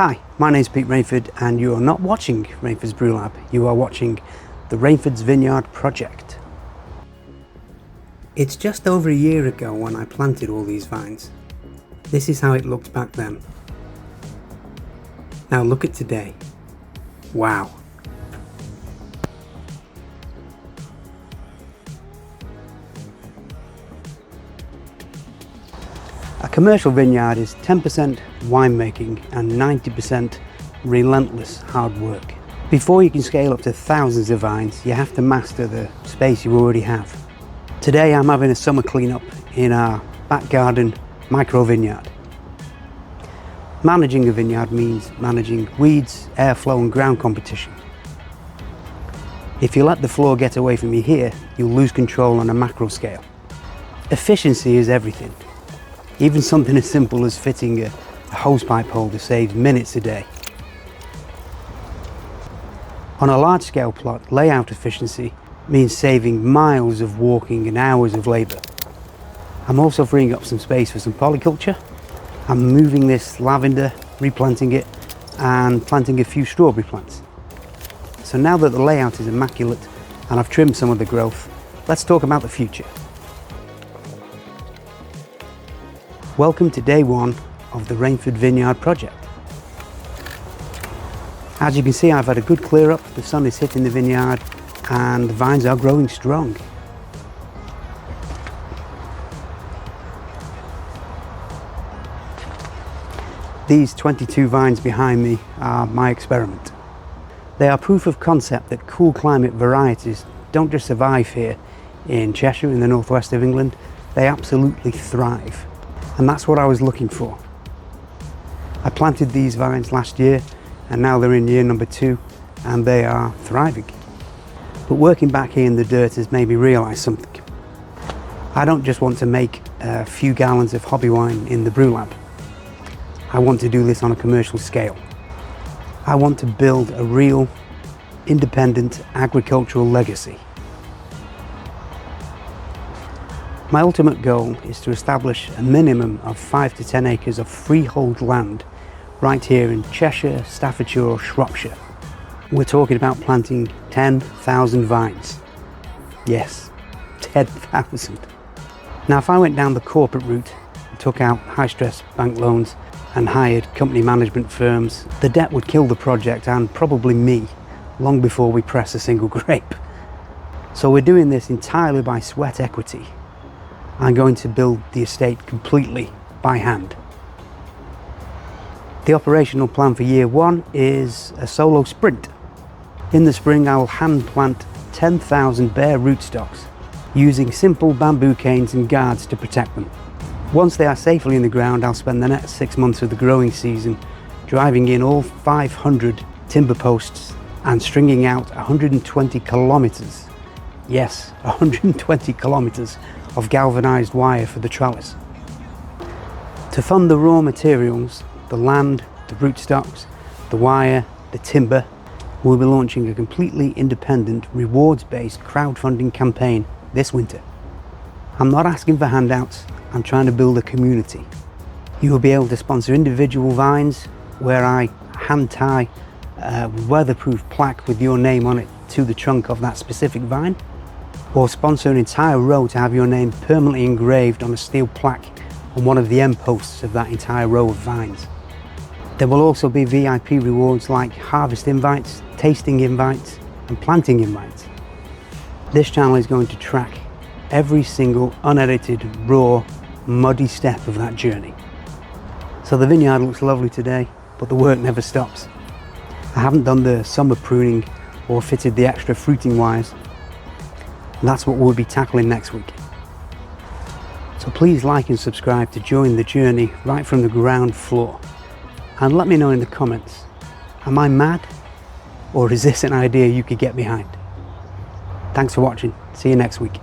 Hi, my name's Pete Rainford and you are not watching Rainford's Brew Lab, you are watching the Rainford Vineyard project. It's just over a year ago when I planted all these vines. This is how it looked back then. Now look at today. Wow. A commercial vineyard is 10% winemaking and 90% relentless hard work. Before you can scale up to thousands of vines, you have to master the space you already have. Today I'm having a summer cleanup in our back garden micro-vineyard. Managing a vineyard means managing weeds, airflow and ground competition. If you let the floor get away from you here, you'll lose control on a macro scale. Efficiency is everything. Even something as simple as fitting a hosepipe holder saves minutes a day. On a large scale plot, layout efficiency means saving miles of walking and hours of labour. I'm also freeing up some space for some polyculture. I'm moving this lavender, replanting it and planting a few strawberry plants. So now that the layout is immaculate and I've trimmed some of the growth, let's talk about the future. Welcome to day one of the Rainford Vineyard project. As you can see, I've had a good clear up, the sun is hitting the vineyard and the vines are growing strong. These 22 vines behind me are my experiment. They are proof of concept that cool climate varieties don't just survive here in Cheshire in the northwest of England, they absolutely thrive. And that's what I was looking for. I planted these vines last year and now they're in year number 2 and they are thriving. But working back here in the dirt has made me realise something. I don't just want to make a few gallons of hobby wine in the brew lab. I want to do this on a commercial scale. I want to build a real independent agricultural legacy. My ultimate goal is to establish a minimum of 5 to 10 acres of freehold land right here in Cheshire, Staffordshire or Shropshire. We're talking about planting 10,000 vines. Yes, 10,000. Now if I went down the corporate route and took out high-stress bank loans and hired company management firms, the debt would kill the project and probably me long before we press a single grape. So we're doing this entirely by sweat equity. I'm going to build the estate completely by hand. The operational plan for year 1 is a solo sprint. In the spring I will hand plant 10,000 bare rootstocks using simple bamboo canes and guards to protect them. Once they are safely in the ground, I'll spend the next 6 months of the growing season driving in all 500 timber posts and stringing out 120 kilometres. Yes, 120 kilometres of galvanized wire for the trellis. To fund the raw materials, the land, the rootstocks, the wire, the timber, we'll be launching a completely independent, rewards-based crowdfunding campaign this winter. I'm not asking for handouts, I'm trying to build a community. You will be able to sponsor individual vines where I hand tie a weatherproof plaque with your name on it to the trunk of that specific vine, or sponsor an entire row to have your name permanently engraved on a steel plaque on one of the end posts of that entire row of vines. There will also be VIP rewards like harvest invites, tasting invites and planting invites. This channel is going to track every single unedited, raw, muddy step of that journey. So the vineyard looks lovely today, but the work never stops. I haven't done the summer pruning or fitted the extra fruiting wires. That's what we'll be tackling next week. So please like and subscribe to join the journey right from the ground floor. And let me know in the comments, am I mad? Or is this an idea you could get behind? Thanks for watching, see you next week.